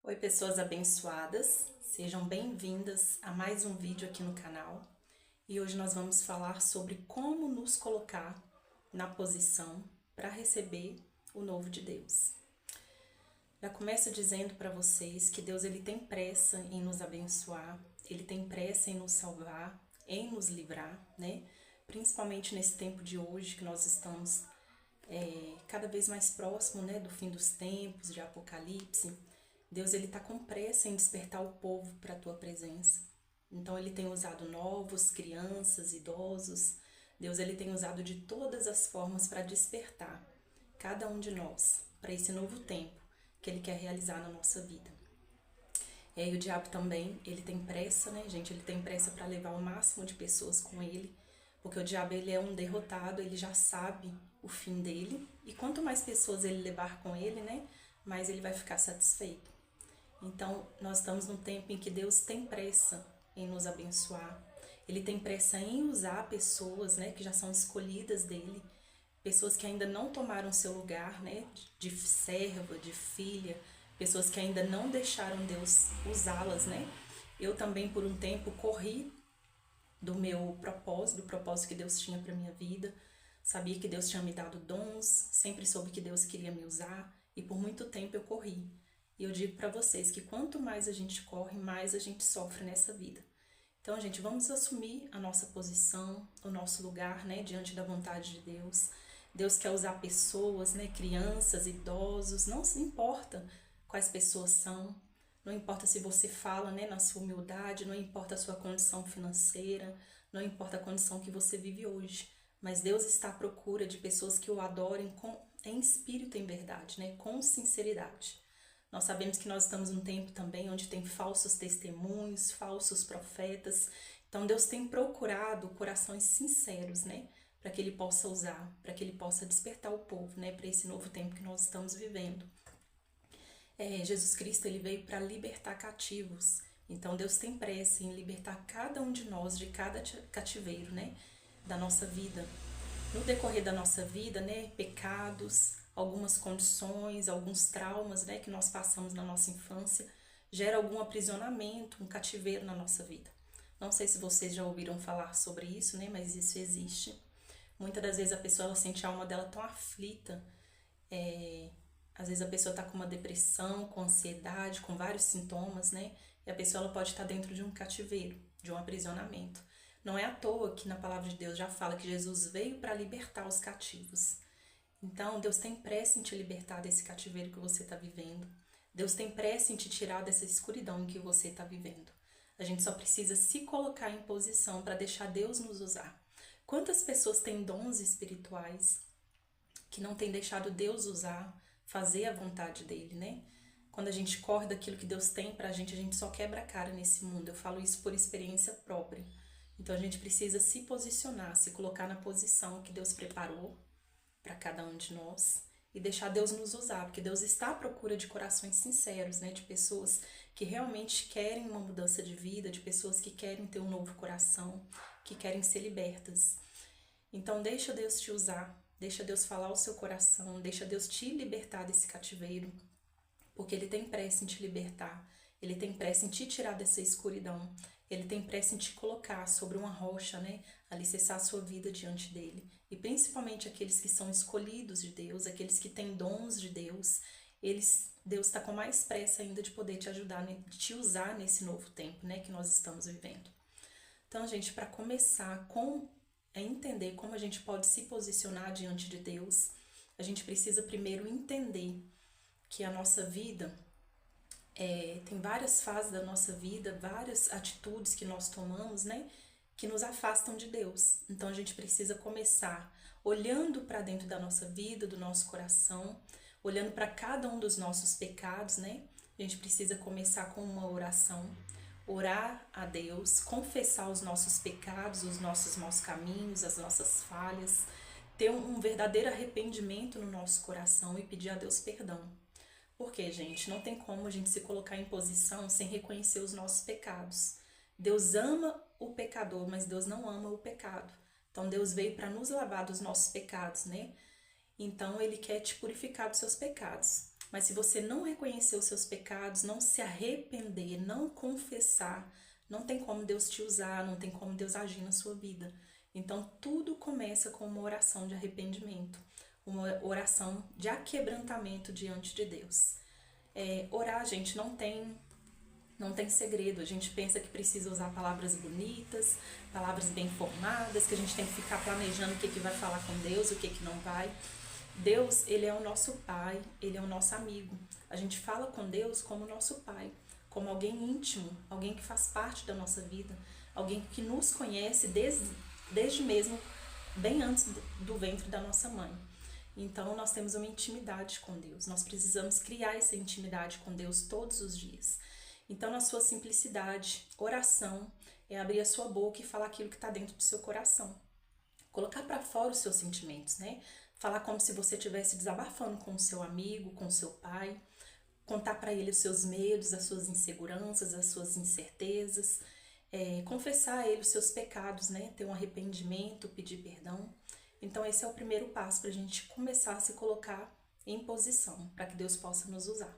Oi, pessoas abençoadas, sejam bem-vindas a mais um vídeo aqui no canal. E hoje nós vamos falar sobre como nos colocar na posição para receber o novo de Deus. Já começo dizendo para vocês que Deus ele tem pressa em nos abençoar, ele tem pressa em nos salvar, em nos livrar, né? Principalmente nesse tempo de hoje que nós estamos cada vez mais próximo, né, do fim dos tempos, de Apocalipse. Deus ele está com pressa em despertar o povo para a tua presença. Então ele tem usado novos, crianças, idosos. Deus ele tem usado de todas as formas para despertar cada um de nós para esse novo tempo que ele quer realizar na nossa vida. E o diabo também, ele tem pressa, né, gente? Ele tem pressa para levar o máximo de pessoas com ele, porque o diabo ele é um derrotado, ele já sabe o fim dele, e quanto mais pessoas ele levar com ele, né, mais ele vai ficar satisfeito. Então, nós estamos num tempo em que Deus tem pressa em nos abençoar. Ele tem pressa em usar pessoas, né, que já são escolhidas dele, pessoas que ainda não tomaram seu lugar, né, de serva, de filha, pessoas que ainda não deixaram Deus usá-las, né? Eu também por um tempo corri do meu propósito, do propósito que Deus tinha para minha vida. Sabia que Deus tinha me dado dons, sempre soube que Deus queria me usar e por muito tempo eu corri. E eu digo para vocês que quanto mais a gente corre, mais a gente sofre nessa vida. Então, gente, vamos assumir a nossa posição, o nosso lugar, né, diante da vontade de Deus. Deus quer usar pessoas, né, crianças, idosos, não se importa quais pessoas são, não importa se você fala, né, na sua humildade, não importa a sua condição financeira, não importa a condição que você vive hoje, mas Deus está à procura de pessoas que o adorem em espírito e em verdade, né, com sinceridade. Nós sabemos que nós estamos num tempo também onde tem falsos testemunhos, falsos profetas. Então Deus tem procurado corações sinceros, né, para que Ele possa usar, para que Ele possa despertar o povo, né, para esse novo tempo que nós estamos vivendo. Jesus Cristo ele veio para libertar cativos. Então Deus tem pressa em libertar cada um de nós de cada cativeiro, né, da nossa vida. No decorrer da nossa vida, né, pecados, algumas condições, alguns traumas, né, que nós passamos na nossa infância, gera algum aprisionamento, um cativeiro na nossa vida. Não sei se vocês já ouviram falar sobre isso, né, mas isso existe. Muitas das vezes a pessoa ela sente a alma dela tão aflita, às vezes a pessoa está com uma depressão, com ansiedade, com vários sintomas, né? E a pessoa ela pode estar dentro de um cativeiro, de um aprisionamento. Não é à toa que na palavra de Deus já fala que Jesus veio para libertar os cativos. Então, Deus tem pressa em te libertar desse cativeiro que você está vivendo. Deus tem pressa em te tirar dessa escuridão em que você está vivendo. A gente só precisa se colocar em posição para deixar Deus nos usar. Quantas pessoas têm dons espirituais que não têm deixado Deus usar, fazer a vontade dele, né? Quando a gente corre daquilo que Deus tem pra gente, a gente só quebra a cara nesse mundo. Eu falo isso por experiência própria. Então a gente precisa se posicionar, se colocar na posição que Deus preparou para cada um de nós e deixar Deus nos usar, porque Deus está à procura de corações sinceros, né? De pessoas que realmente querem uma mudança de vida, de pessoas que querem ter um novo coração, que querem ser libertas. Então deixa Deus te usar. Deixa Deus falar o seu coração, deixa Deus te libertar desse cativeiro, porque Ele tem pressa em te libertar, Ele tem pressa em te tirar dessa escuridão, Ele tem pressa em te colocar sobre uma rocha, né, alicerçar a sua vida diante dEle. E principalmente aqueles que são escolhidos de Deus, aqueles que têm dons de Deus, Deus está com mais pressa ainda de poder te ajudar, de te usar nesse novo tempo, né, que nós estamos vivendo. Então, gente, para começar entender como a gente pode se posicionar diante de Deus, a gente precisa primeiro entender que a nossa vida tem várias fases da nossa vida, várias atitudes que nós tomamos, né, que nos afastam de Deus. Então a gente precisa começar olhando para dentro da nossa vida, do nosso coração, olhando para cada um dos nossos pecados, né? A gente precisa começar com uma oração. Orar a Deus, confessar os nossos pecados, os nossos maus caminhos, as nossas falhas, ter um verdadeiro arrependimento no nosso coração e pedir a Deus perdão. Porque, gente, não tem como a gente se colocar em posição sem reconhecer os nossos pecados. Deus ama o pecador, mas Deus não ama o pecado. Então Deus veio para nos lavar dos nossos pecados, né? Então Ele quer te purificar dos seus pecados. Mas se você não reconhecer os seus pecados, não se arrepender, não confessar, não tem como Deus te usar, não tem como Deus agir na sua vida. Então tudo começa com uma oração de arrependimento, uma oração de aquebrantamento diante de Deus. Orar, gente, não tem segredo. A gente pensa que precisa usar palavras bonitas, palavras bem formadas, que a gente tem que ficar planejando o que vai falar com Deus, o que não vai. Deus, ele é o nosso Pai, ele é o nosso amigo. A gente fala com Deus como nosso Pai, como alguém íntimo, alguém que faz parte da nossa vida, alguém que nos conhece desde mesmo bem antes do ventre da nossa mãe. Então nós temos uma intimidade com Deus, nós precisamos criar essa intimidade com Deus todos os dias. Então, na sua simplicidade, oração é abrir a sua boca e falar aquilo que está dentro do seu coração. Colocar para fora os seus sentimentos, né? Falar como se você estivesse desabafando com o seu amigo, com o seu pai. Contar para ele os seus medos, as suas inseguranças, as suas incertezas. Confessar a ele os seus pecados, né? Ter um arrependimento, pedir perdão. Então, esse é o primeiro passo para a gente começar a se colocar em posição, para que Deus possa nos usar.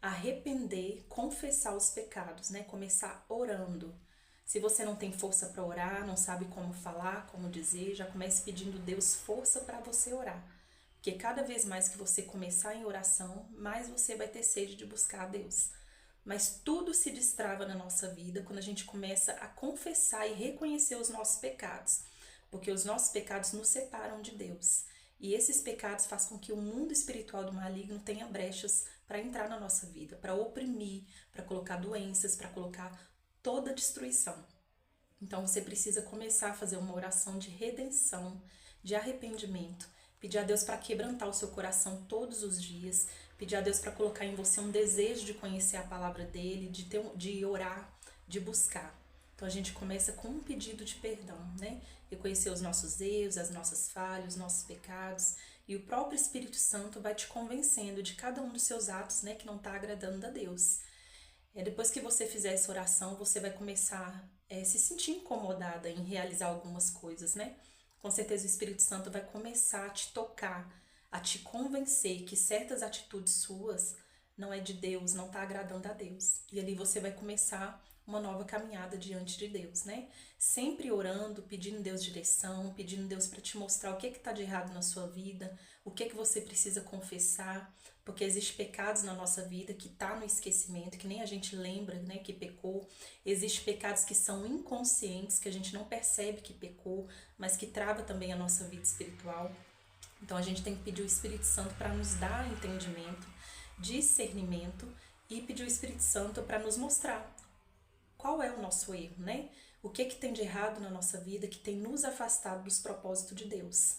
Arrepender, confessar os pecados, né? Começar orando. Se você não tem força para orar, não sabe como falar, como dizer, já comece pedindo Deus força para você orar. Porque cada vez mais que você começar em oração, mais você vai ter sede de buscar a Deus. Mas tudo se destrava na nossa vida quando a gente começa a confessar e reconhecer os nossos pecados. Porque os nossos pecados nos separam de Deus. E esses pecados fazem com que o mundo espiritual do maligno tenha brechas para entrar na nossa vida, para oprimir, para colocar doenças, para colocar toda destruição. Então você precisa começar a fazer uma oração de redenção, de arrependimento, pedir a Deus para quebrantar o seu coração todos os dias, pedir a Deus para colocar em você um desejo de conhecer a palavra dele, de orar, de buscar. Então a gente começa com um pedido de perdão, né? Reconhecer os nossos erros, as nossas falhas, os nossos pecados, e o próprio Espírito Santo vai te convencendo de cada um dos seus atos, né, que não está agradando a Deus. Depois que você fizer essa oração, você vai começar a se sentir incomodada em realizar algumas coisas, né? Com certeza o Espírito Santo vai começar a te tocar, a te convencer que certas atitudes suas não é de Deus, não está agradando a Deus. E ali você vai começar uma nova caminhada diante de Deus, né? Sempre orando, pedindo Deus direção, pedindo Deus para te mostrar o que está de errado na sua vida, o que você precisa confessar, porque existem pecados na nossa vida que tá no esquecimento, que nem a gente lembra, né, que pecou. Existem pecados que são inconscientes, que a gente não percebe que pecou, mas que trava também a nossa vida espiritual. Então a gente tem que pedir o Espírito Santo para nos dar entendimento, discernimento, e pedir o Espírito Santo para nos mostrar qual é o nosso erro, né? O que tem de errado na nossa vida que tem nos afastado dos propósitos de Deus.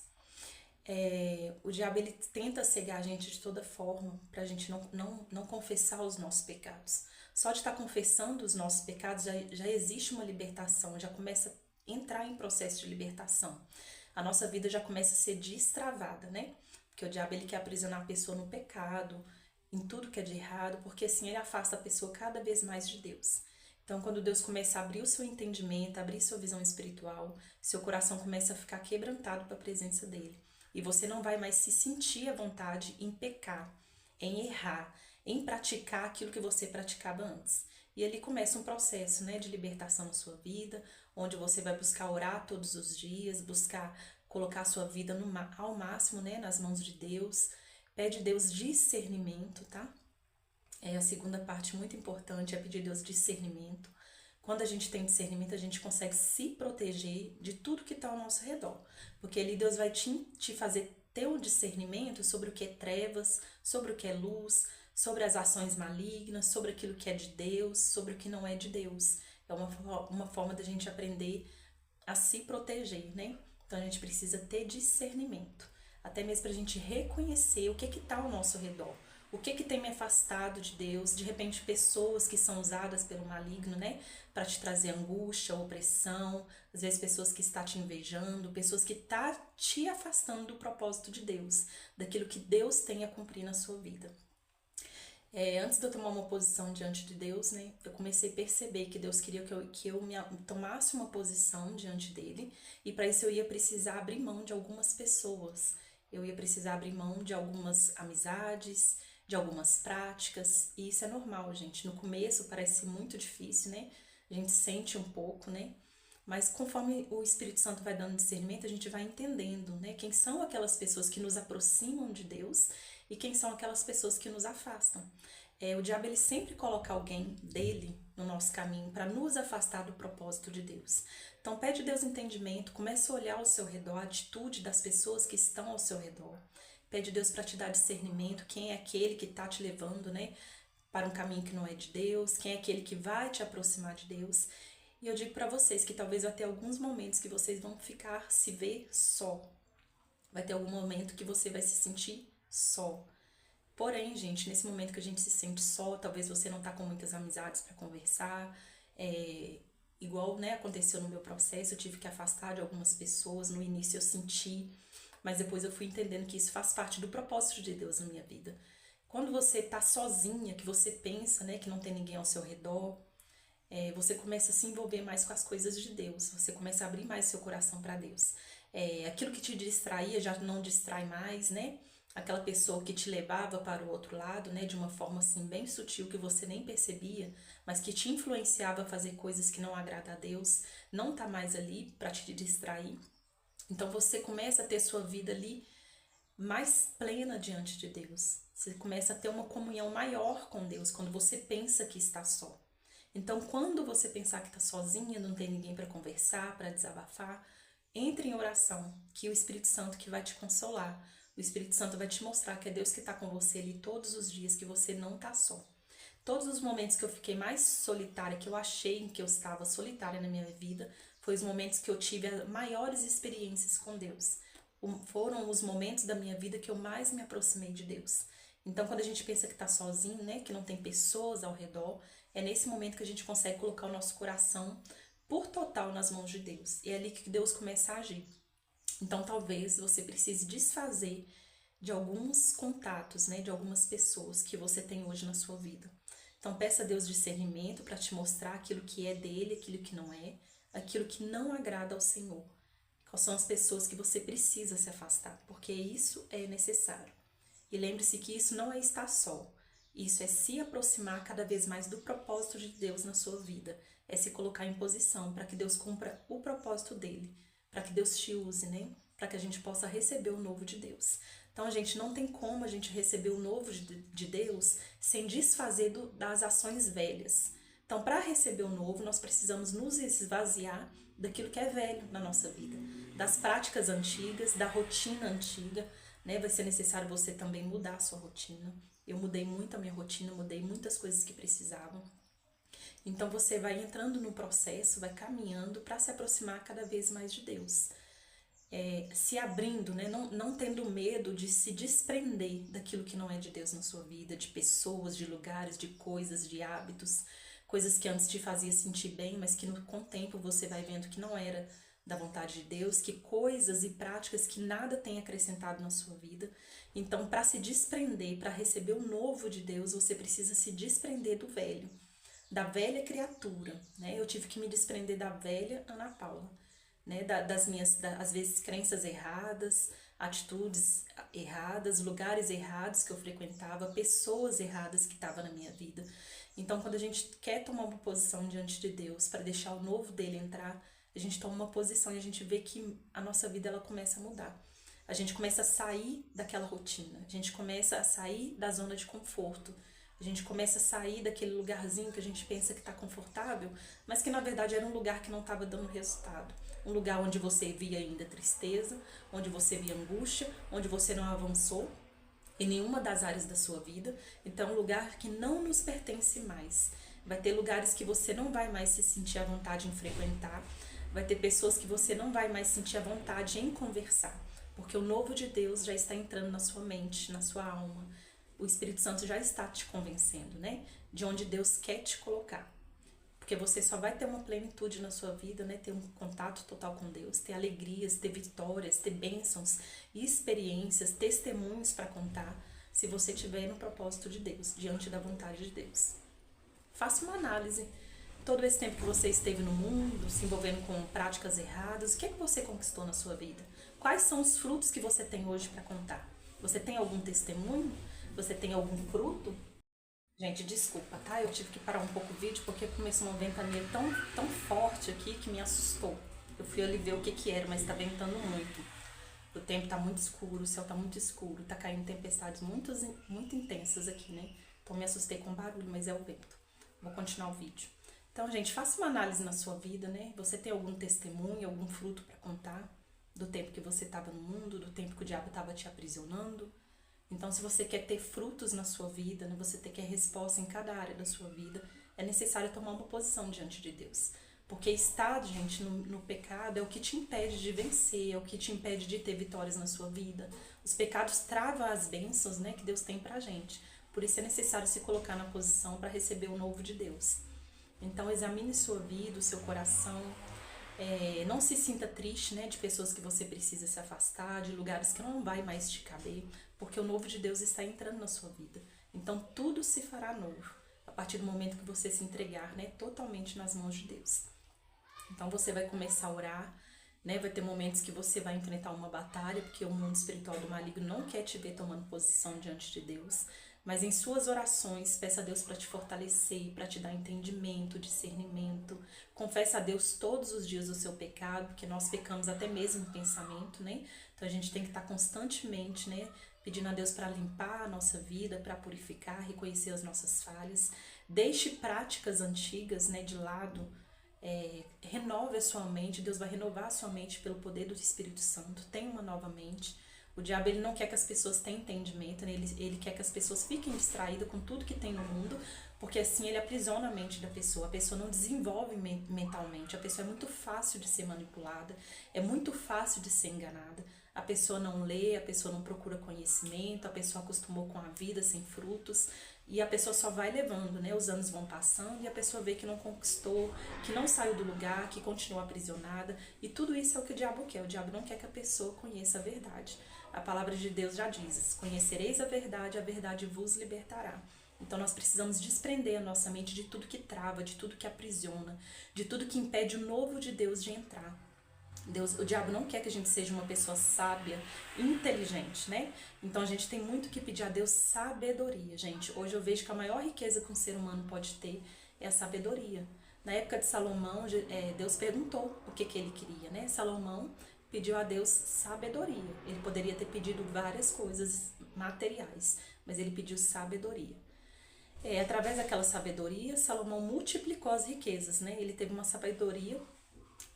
O diabo ele tenta cegar a gente de toda forma para a gente não confessar os nossos pecados. Só de estar confessando os nossos pecados já existe uma libertação, já começa a entrar em processo de libertação. A nossa vida já começa a ser destravada, né? Porque o diabo ele quer aprisionar a pessoa no pecado, em tudo que é de errado, porque assim ele afasta a pessoa cada vez mais de Deus. Então, quando Deus começa a abrir o seu entendimento, abrir sua visão espiritual, seu coração começa a ficar quebrantado para a presença dele. E você não vai mais se sentir à vontade em pecar, em errar, em praticar aquilo que você praticava antes. E ali começa um processo, né, de libertação na sua vida, onde você vai buscar orar todos os dias, buscar colocar a sua vida ao máximo, né, nas mãos de Deus. Pede a Deus discernimento, tá? A segunda parte muito importante é pedir a Deus discernimento. Quando a gente tem discernimento, a gente consegue se proteger de tudo que está ao nosso redor. Porque ali Deus vai te fazer ter um discernimento sobre o que é trevas, sobre o que é luz, sobre as ações malignas, sobre aquilo que é de Deus, sobre o que não é de Deus. É uma forma da gente aprender a se proteger, né? Então a gente precisa ter discernimento. Até mesmo para a gente reconhecer o que está ao nosso redor. O que tem me afastado de Deus? De repente, pessoas que são usadas pelo maligno, né? Para te trazer angústia, opressão. Às vezes, pessoas que estão te invejando. Pessoas que estão te afastando do propósito de Deus. Daquilo que Deus tem a cumprir na sua vida. Antes de eu tomar uma posição diante de Deus, né? Eu comecei a perceber que Deus queria que eu tomasse uma posição diante dele. E para isso eu ia precisar abrir mão de algumas pessoas. Eu ia precisar abrir mão de algumas amizades, de algumas práticas, e isso é normal, gente. No começo parece muito difícil, né? A gente sente um pouco, né? Mas conforme o Espírito Santo vai dando discernimento, a gente vai entendendo, né? Quem são aquelas pessoas que nos aproximam de Deus e quem são aquelas pessoas que nos afastam. O diabo, ele sempre coloca alguém dele no nosso caminho para nos afastar do propósito de Deus. Então pede a Deus entendimento, comece a olhar ao seu redor, a atitude das pessoas que estão ao seu redor. Pede a Deus para te dar discernimento, quem é aquele que está te levando, né, para um caminho que não é de Deus, quem é aquele que vai te aproximar de Deus. E eu digo para vocês que talvez vai ter alguns momentos que vocês vão ficar, se ver só. Vai ter algum momento que você vai se sentir só. Porém, gente, nesse momento que a gente se sente só, talvez você não tá com muitas amizades para conversar, igual, né, aconteceu no meu processo, eu tive que afastar de algumas pessoas, no início eu senti, mas depois eu fui entendendo que isso faz parte do propósito de Deus na minha vida. Quando você tá sozinha, que você pensa, né, que não tem ninguém ao seu redor, você começa a se envolver mais com as coisas de Deus, você começa a abrir mais seu coração para Deus. Aquilo que te distraía já não distrai mais, né? Aquela pessoa que te levava para o outro lado, né, de uma forma assim bem sutil que você nem percebia, mas que te influenciava a fazer coisas que não agradam a Deus, não tá mais ali para te distrair. Então você começa a ter sua vida ali mais plena diante de Deus. Você começa a ter uma comunhão maior com Deus quando você pensa que está só. Então, quando você pensar que está sozinha, não tem ninguém para conversar, para desabafar, entre em oração, que o Espírito Santo que vai te consolar. O Espírito Santo vai te mostrar que é Deus que está com você ali todos os dias, que você não está só. Todos os momentos que eu fiquei mais solitária, que eu achei que eu estava solitária na minha vida, foi os momentos que eu tive as maiores experiências com Deus. Foram os momentos da minha vida que eu mais me aproximei de Deus. Então, quando a gente pensa que está sozinho, né, que não tem pessoas ao redor, é nesse momento que a gente consegue colocar o nosso coração por total nas mãos de Deus. E é ali que Deus começa a agir. Então, talvez você precise desfazer de alguns contatos, né, de algumas pessoas que você tem hoje na sua vida. Então, peça a Deus discernimento para te mostrar aquilo que é dele, aquilo que não é, aquilo que não agrada ao Senhor. Quais são as pessoas que você precisa se afastar, porque isso é necessário. E lembre-se que isso não é estar só. Isso é se aproximar cada vez mais do propósito de Deus na sua vida. É se colocar em posição para que Deus cumpra o propósito dele. Para que Deus te use, né? Para que a gente possa receber o novo de Deus. Então, gente, não tem como a gente receber o novo de Deus sem desfazer das ações velhas. Então, para receber o novo, nós precisamos nos esvaziar daquilo que é velho na nossa vida. Das práticas antigas, da rotina antiga, né? Vai ser necessário você também mudar a sua rotina. Eu mudei muito a minha rotina, mudei muitas coisas que precisavam. Então você vai entrando no processo, vai caminhando para se aproximar cada vez mais de Deus. Se abrindo, né? Não tendo medo de se desprender daquilo que não é de Deus na sua vida, de pessoas, de lugares, de coisas, de hábitos, coisas que antes te fazia sentir bem, mas que com o tempo você vai vendo que não era da vontade de Deus, que coisas e práticas que nada tem acrescentado na sua vida. Então, para se desprender, para receber o novo de Deus, você precisa se desprender do velho, da velha criatura, né? Eu tive que me desprender da velha Ana Paula, né? Das minhas, às vezes, crenças erradas, atitudes erradas, lugares errados que eu frequentava, pessoas erradas que estavam na minha vida. Então, quando a gente quer tomar uma posição diante de Deus para deixar o novo dele entrar, a gente toma uma posição e a gente vê que a nossa vida ela começa a mudar. A gente começa a sair daquela rotina, a gente começa a sair da zona de conforto, a gente começa a sair daquele lugarzinho que a gente pensa que está confortável, mas que na verdade era um lugar que não estava dando resultado. Um lugar onde você via ainda tristeza, onde você via angústia, onde você não avançou em nenhuma das áreas da sua vida. Então, um lugar que não nos pertence mais. Vai ter lugares que você não vai mais se sentir à vontade em frequentar. Vai ter pessoas que você não vai mais sentir à vontade em conversar. Porque o novo de Deus já está entrando na sua mente, na sua alma. O Espírito Santo já está te convencendo, né? De onde Deus quer te colocar. Porque você só vai ter uma plenitude na sua vida, né? Ter um contato total com Deus, ter alegrias, ter vitórias, ter bênçãos, experiências, testemunhos para contar, se você estiver no propósito de Deus, diante da vontade de Deus. Faça uma análise. Todo esse tempo que você esteve no mundo, se envolvendo com práticas erradas, o que é que você conquistou na sua vida? Quais são os frutos que você tem hoje para contar? Você tem algum testemunho? Você tem algum fruto? Gente, desculpa, tá? Eu tive que parar um pouco o vídeo porque começou uma ventania tão forte aqui que me assustou. Eu fui ali ver o que era, mas tá ventando muito. O tempo tá muito escuro, o céu tá muito escuro, tá caindo tempestades muito intensas aqui, né? Então me assustei com o barulho, mas é o vento. Vou continuar o vídeo. Então, gente, faça uma análise na sua vida, né? Você tem algum testemunho, algum fruto para contar do tempo que você estava no mundo, do tempo que o diabo estava te aprisionando? Então, se você quer ter frutos na sua vida, né, você quer resposta em cada área da sua vida, é necessário tomar uma posição diante de Deus. Porque estar, gente, no pecado é o que te impede de vencer, é o que te impede de ter vitórias na sua vida. Os pecados travam as bênçãos, né, que Deus tem pra gente. Por isso é necessário se colocar na posição para receber o novo de Deus. Então, examine sua vida, o seu coração. Não se sinta triste, né, de pessoas que você precisa se afastar, de lugares que não vai mais te caber, porque o novo de Deus está entrando na sua vida. Então, tudo se fará novo a partir do momento que você se entregar, né, totalmente nas mãos de Deus. Então, você vai começar a orar, né, vai ter momentos que você vai enfrentar uma batalha, porque o mundo espiritual do maligno não quer te ver tomando posição diante de Deus. Mas em suas orações, peça a Deus para te fortalecer, para te dar entendimento, discernimento. Confessa a Deus todos os dias o seu pecado, porque nós pecamos até mesmo no pensamento, né? Então a gente tem que estar constantemente, né, pedindo a Deus para limpar a nossa vida, para purificar, reconhecer as nossas falhas. Deixe práticas antigas, né, de lado. Renove a sua mente, Deus vai renovar a sua mente pelo poder do Espírito Santo. Tenha uma nova mente. O diabo, ele não quer que as pessoas tenham entendimento, né? Ele quer que as pessoas fiquem distraídas com tudo que tem no mundo, porque assim ele aprisiona a mente da pessoa. A pessoa não desenvolve mentalmente, a pessoa é muito fácil de ser manipulada, é muito fácil de ser enganada. A pessoa não lê, a pessoa não procura conhecimento, a pessoa acostumou com a vida sem frutos, e a pessoa só vai levando, né? Os anos vão passando e a pessoa vê que não conquistou, que não saiu do lugar, que continua aprisionada, e tudo isso é o que o diabo quer. O diabo não quer que a pessoa conheça a verdade. A palavra de Deus já diz: conhecereis a verdade vos libertará. Então nós precisamos desprender a nossa mente de tudo que trava, de tudo que aprisiona, de tudo que impede o novo de Deus de entrar. O diabo não quer que a gente seja uma pessoa sábia, inteligente, né? Então a gente tem muito que pedir a Deus sabedoria, gente. Hoje eu vejo que a maior riqueza que um ser humano pode ter é a sabedoria. Na época de Salomão, Deus perguntou o que ele queria, né? Salomão pediu a Deus sabedoria. Ele poderia ter pedido várias coisas materiais, mas ele pediu sabedoria. Através daquela sabedoria, Salomão multiplicou as riquezas, né? Ele teve uma sabedoria,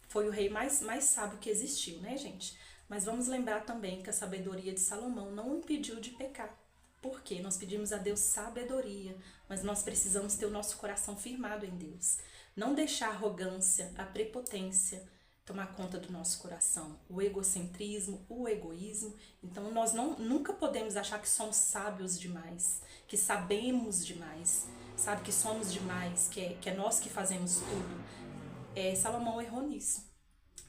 foi o rei mais sábio que existiu, né, gente? Mas vamos lembrar também que a sabedoria de Salomão não o impediu de pecar. Por quê? Nós pedimos a Deus sabedoria, mas nós precisamos ter o nosso coração firmado em Deus. Não deixar a arrogância, a prepotência tomar conta do nosso coração, o egocentrismo, o egoísmo. Então nós nunca podemos achar que somos sábios demais, que sabemos demais, sabe, que somos demais, que é nós que fazemos tudo. Salomão errou nisso.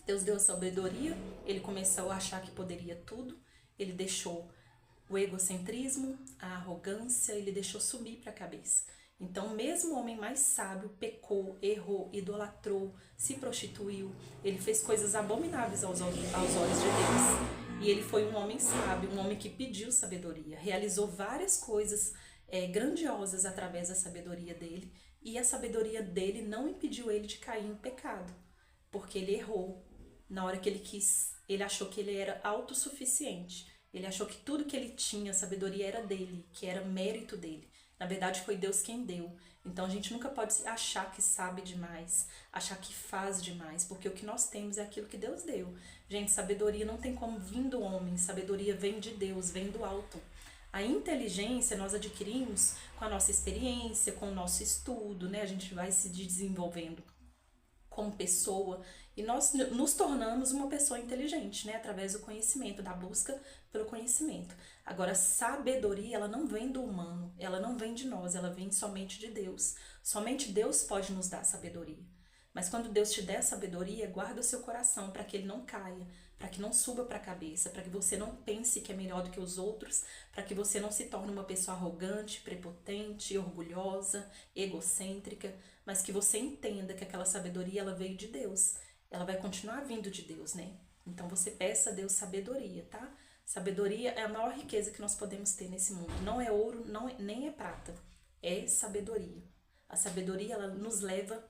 Deus deu a sabedoria, ele começou a achar que poderia tudo, ele deixou o egocentrismo, a arrogância, ele deixou subir para a cabeça. Então, mesmo o homem mais sábio pecou, errou, idolatrou, se prostituiu, ele fez coisas abomináveis aos olhos de Deus. E ele foi um homem sábio, um homem que pediu sabedoria, realizou várias coisas grandiosas através da sabedoria dele, e a sabedoria dele não impediu ele de cair em pecado, porque ele errou. Na hora que ele quis, ele achou que ele era autossuficiente, ele achou que tudo que ele tinha, a sabedoria era dele, que era mérito dele. Na verdade, foi Deus quem deu. Então, a gente nunca pode achar que sabe demais, achar que faz demais, porque o que nós temos é aquilo que Deus deu. Gente, sabedoria não tem como vir do homem, sabedoria vem de Deus, vem do alto. A inteligência nós adquirimos com a nossa experiência, com o nosso estudo, né? A gente vai se desenvolvendo como pessoa e nós nos tornamos uma pessoa inteligente, né? Através do conhecimento, da busca pelo conhecimento. Agora, sabedoria, ela não vem do humano, ela não vem de nós, ela vem somente de Deus. Somente Deus pode nos dar sabedoria. Mas quando Deus te der sabedoria, guarda o seu coração para que ele não caia, para que não suba para a cabeça, para que você não pense que é melhor do que os outros, para que você não se torne uma pessoa arrogante, prepotente, orgulhosa, egocêntrica, mas que você entenda que aquela sabedoria ela veio de Deus. Ela vai continuar vindo de Deus, né? Então você peça a Deus sabedoria, tá? Sabedoria é a maior riqueza que nós podemos ter nesse mundo. Não é ouro, nem é prata. É sabedoria. A sabedoria, ela nos leva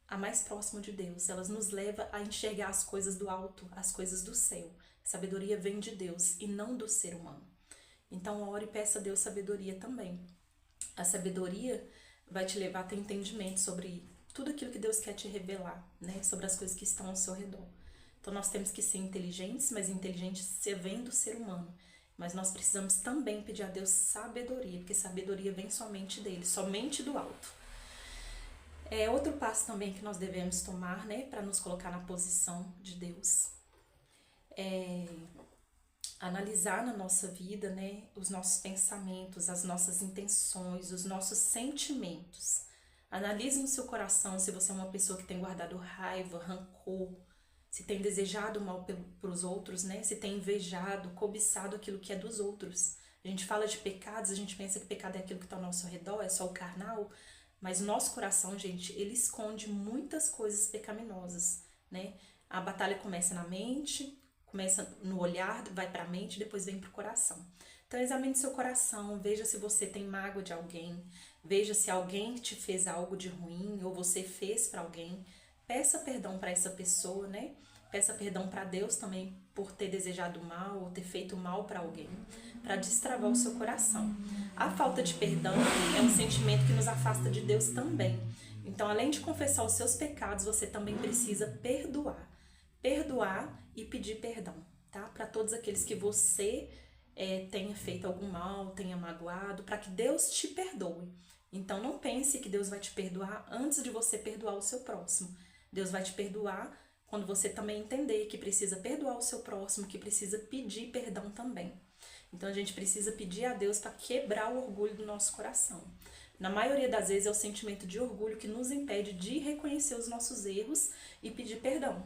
a mais próximo de Deus. Ela nos leva a enxergar as coisas do alto, as coisas do céu. A sabedoria vem de Deus e não do ser humano. Então, ore e peça a Deus sabedoria também. A sabedoria vai te levar a ter entendimento sobre tudo aquilo que Deus quer te revelar, né? Sobre as coisas que estão ao seu redor. Então, nós temos que ser inteligentes, mas inteligência vem do ser humano. Mas nós precisamos também pedir a Deus sabedoria, porque sabedoria vem somente dele, somente do alto. Outro passo também que nós devemos tomar, né, para nos colocar na posição de Deus, é analisar na nossa vida, né, os nossos pensamentos, as nossas intenções, os nossos sentimentos. Analise no seu coração se você é uma pessoa que tem guardado raiva, rancor, se tem desejado mal para os outros, né, se tem invejado, cobiçado aquilo que é dos outros. A gente fala de pecados, a gente pensa que pecado é aquilo que está ao nosso redor, é só o carnal, mas o nosso coração, gente, ele esconde muitas coisas pecaminosas, né? A batalha começa na mente, começa no olhar, vai para a mente, depois vem para o coração. Então, examine seu coração, veja se você tem mágoa de alguém, veja se alguém te fez algo de ruim ou você fez para alguém. Peça perdão para essa pessoa, né? Peça perdão para Deus também por ter desejado mal ou ter feito mal para alguém, para destravar o seu coração. A falta de perdão é um sentimento que nos afasta de Deus também. Então, além de confessar os seus pecados, você também precisa perdoar. Perdoar e pedir perdão, tá? Para todos aqueles que você tenha feito algum mal, tenha magoado, para que Deus te perdoe. Então, não pense que Deus vai te perdoar antes de você perdoar o seu próximo. Deus vai te perdoar quando você também entender que precisa perdoar o seu próximo, que precisa pedir perdão também. Então, a gente precisa pedir a Deus para quebrar o orgulho do nosso coração. Na maioria das vezes, é o sentimento de orgulho que nos impede de reconhecer os nossos erros e pedir perdão.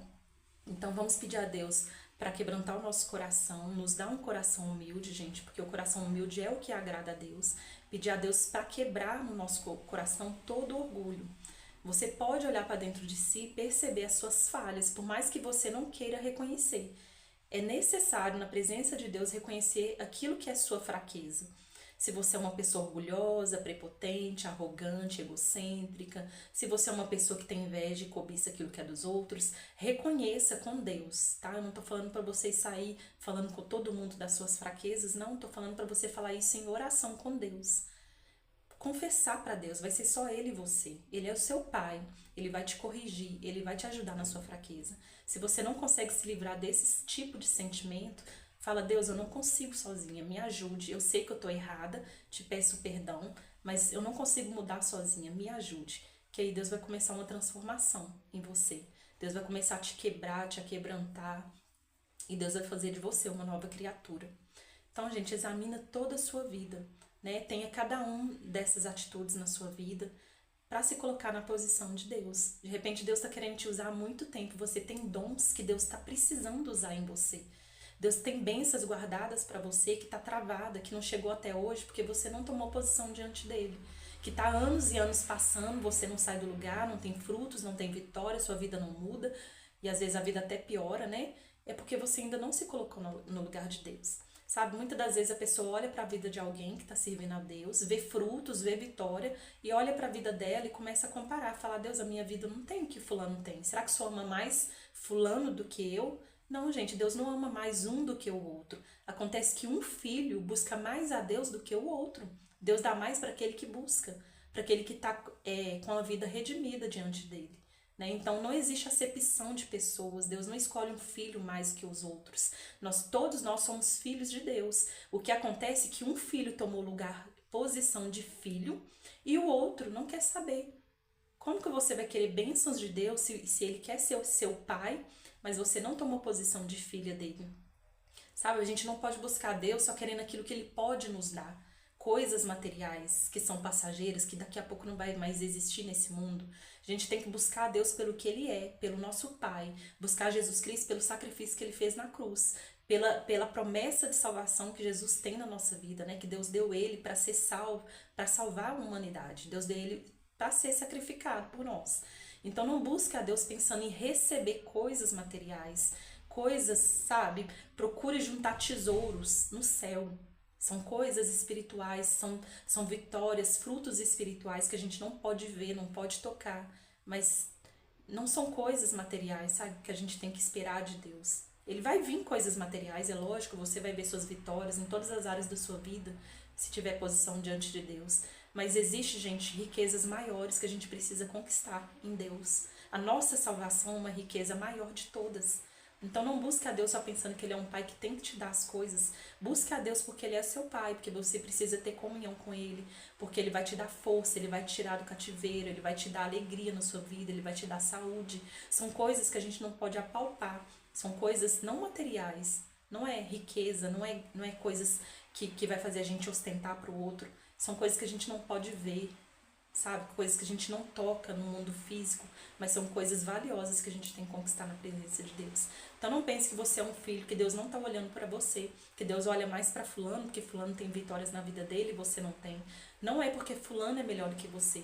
Então, vamos pedir a Deus para quebrantar o nosso coração, nos dar um coração humilde, gente, porque o coração humilde é o que agrada a Deus. Pedir a Deus para quebrar no nosso coração todo orgulho. Você pode olhar para dentro de si e perceber as suas falhas, por mais que você não queira reconhecer. É necessário, na presença de Deus, reconhecer aquilo que é sua fraqueza. Se você é uma pessoa orgulhosa, prepotente, arrogante, egocêntrica, se você é uma pessoa que tem inveja e cobiça aquilo que é dos outros, reconheça com Deus, tá? Eu não tô falando para você sair falando com todo mundo das suas fraquezas, não, tô falando para você falar isso em oração com Deus. Confessar para Deus, vai ser só Ele e você. Ele é o seu Pai, Ele vai te corrigir, Ele vai te ajudar na sua fraqueza. Se você não consegue se livrar desse tipo de sentimento, fala: Deus, eu não consigo sozinha, me ajude. Eu sei que eu tô errada, te peço perdão, mas eu não consigo mudar sozinha, me ajude. Que aí Deus vai começar uma transformação em você. Deus vai começar a te quebrar, te quebrantar, e Deus vai fazer de você uma nova criatura. Então, gente, examina toda a sua vida, né? Tenha cada um dessas atitudes na sua vida para se colocar na posição de Deus. De repente, Deus está querendo te usar há muito tempo. Você tem dons que Deus está precisando usar em você. Deus tem bênçãos guardadas para você que está travada, que não chegou até hoje porque você não tomou posição diante dele. Que está anos e anos passando, você não sai do lugar, não tem frutos, não tem vitória, sua vida não muda. E às vezes a vida até piora, né? É porque você ainda não se colocou no lugar de Deus. Sabe, muitas das vezes a pessoa olha para a vida de alguém que está servindo a Deus, vê frutos, vê vitória, e olha para a vida dela e começa a comparar, falar: Deus, a minha vida não tem o que fulano tem. Será que só ama mais fulano do que eu? Não, gente, Deus não ama mais um do que o outro. Acontece que um filho busca mais a Deus do que o outro. Deus dá mais para aquele que busca, para aquele que está com a vida redimida diante dele. Né? Então, não existe acepção de pessoas. Deus não escolhe um filho mais que os outros. Todos nós somos filhos de Deus. O que acontece é que um filho tomou lugar, posição de filho, e o outro não quer saber. Como que você vai querer bênçãos de Deus se ele quer ser o seu pai, mas você não tomou posição de filha dele? Sabe, a gente não pode buscar Deus só querendo aquilo que ele pode nos dar. Coisas materiais que são passageiras, que daqui a pouco não vai mais existir nesse mundo. A gente tem que buscar a Deus pelo que Ele é, pelo nosso Pai. Buscar Jesus Cristo pelo sacrifício que Ele fez na cruz. Pela promessa de salvação que Jesus tem na nossa vida, né? Que Deus deu Ele para ser salvo, para salvar a humanidade. Deus deu Ele para ser sacrificado por nós. Então não busque a Deus pensando em receber coisas materiais, coisas, sabe? Procure juntar tesouros no céu. São coisas espirituais, são vitórias, frutos espirituais que a gente não pode ver, não pode tocar, mas não são coisas materiais, sabe? Que a gente tem que esperar de Deus. Ele vai vir coisas materiais, é lógico, você vai ver suas vitórias em todas as áreas da sua vida, se tiver posição diante de Deus. Mas existe, gente, riquezas maiores que a gente precisa conquistar em Deus. A nossa salvação é uma riqueza maior de todas. Então não busque a Deus só pensando que Ele é um pai que tem que te dar as coisas. Busque a Deus porque Ele é seu pai, porque você precisa ter comunhão com Ele, porque Ele vai te dar força, Ele vai te tirar do cativeiro, Ele vai te dar alegria na sua vida, Ele vai te dar saúde. São coisas que a gente não pode apalpar, são coisas não materiais, não é riqueza, não é coisas que vai fazer a gente ostentar para o outro, são coisas que a gente não pode ver, sabe? Coisas que a gente não toca no mundo físico, mas são coisas valiosas que a gente tem que conquistar na presença de Deus. Então não pense que você é um filho, que Deus não está olhando para você, que Deus olha mais para fulano, porque fulano tem vitórias na vida dele e você não tem. Não é porque fulano é melhor do que você,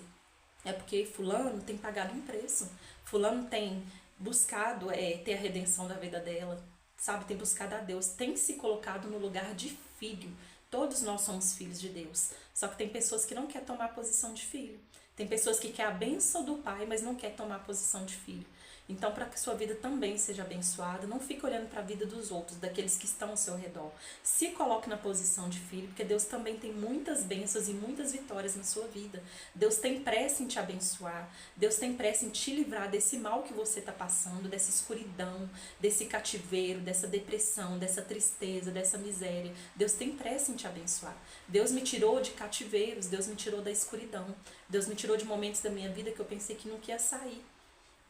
é porque fulano tem pagado um preço, fulano tem buscado ter a redenção da vida dela, sabe? Tem buscado a Deus, tem se colocado no lugar de filho. Todos nós somos filhos de Deus. Só que tem pessoas que não querem tomar a posição de filho. Tem pessoas que querem a bênção do pai, mas não querem tomar a posição de filho. Então, para que sua vida também seja abençoada, não fique olhando para a vida dos outros, daqueles que estão ao seu redor. Se coloque na posição de filho, porque Deus também tem muitas bênçãos e muitas vitórias na sua vida. Deus tem pressa em te abençoar. Deus tem pressa em te livrar desse mal que você está passando, dessa escuridão, desse cativeiro, dessa depressão, dessa tristeza, dessa miséria. Deus tem pressa em te abençoar. Deus me tirou de cativeiros, Deus me tirou da escuridão. Deus me tirou de momentos da minha vida que eu pensei que nunca ia sair.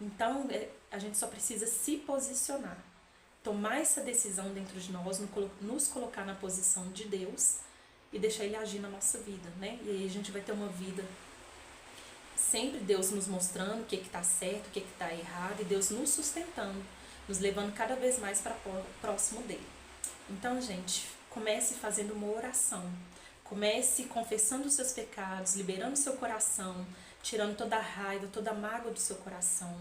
Então, a gente só precisa se posicionar, tomar essa decisão dentro de nós, nos colocar na posição de Deus e deixar Ele agir na nossa vida, né? E aí a gente vai ter uma vida, sempre Deus nos mostrando o que está certo, o que está errado, e Deus nos sustentando, nos levando cada vez mais para próximo dEle. Então, gente, comece fazendo uma oração, comece confessando os seus pecados, liberando o seu coração, tirando toda a raiva, toda a mágoa do seu coração.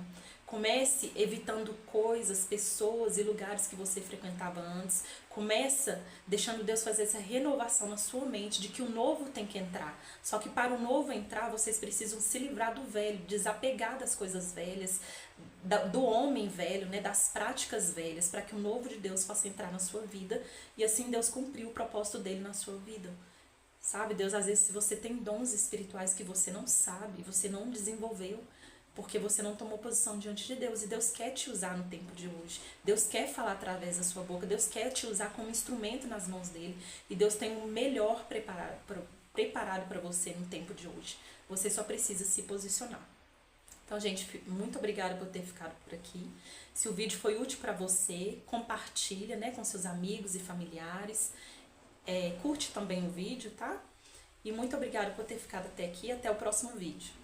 Comece evitando coisas, pessoas e lugares que você frequentava antes. Começa deixando Deus fazer essa renovação na sua mente de que o novo tem que entrar. Só que para o novo entrar, vocês precisam se livrar do velho, desapegar das coisas velhas, do homem velho, né, das práticas velhas, para que o novo de Deus possa entrar na sua vida e assim Deus cumprir o propósito dele na sua vida. Sabe, Deus, às vezes, se você tem dons espirituais que você não sabe, você não desenvolveu, porque você não tomou posição diante de Deus. E Deus quer te usar no tempo de hoje. Deus quer falar através da sua boca. Deus quer te usar como instrumento nas mãos dele. E Deus tem o melhor preparado para você no tempo de hoje. Você só precisa se posicionar. Então, gente, muito obrigada por ter ficado por aqui. Se o vídeo foi útil para você, compartilha, né, com seus amigos e familiares. Curte também o vídeo, tá? E muito obrigada por ter ficado até aqui. Até o próximo vídeo.